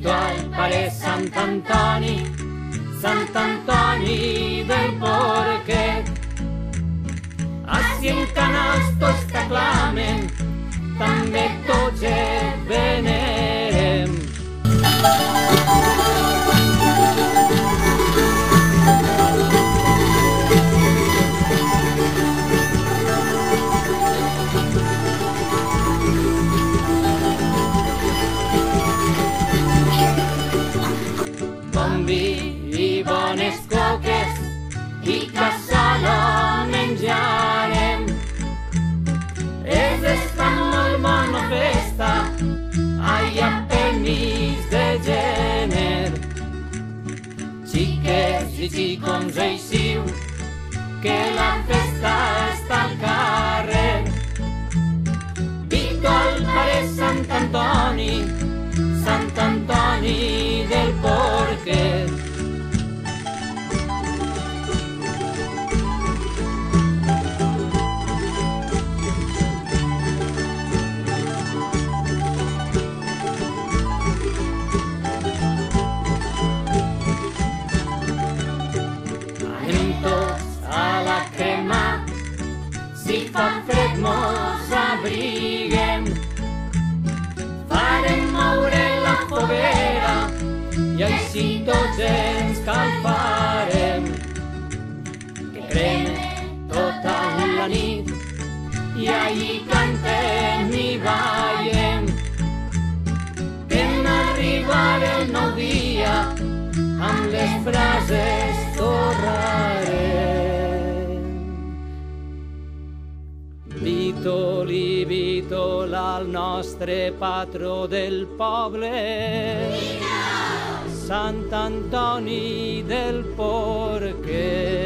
Vito al pare Sant'Antoni, Sant'Antoni del Porquet. Así en canastos t'aclamen, també tots et venerem. Bon vi i bones coques i cassola menjarem. És esta molt bona festa, ai a permís de gener. Xiques i xicons eixiu, que la festa està al carrer. Vito al pare Sant'Antoni, Sant'Antoni del Porquet. Anem tots a la crema, si fa fred mos abriguem. Farem moure la foguera i així tots ens calfarem. Que creme tota la nit i allí cantem i ballem. Que en arribar el nou dia amb les frases torrarem. Vítol-i, Vítol, al nostre patró del poble, Sant Antoni del Porquet.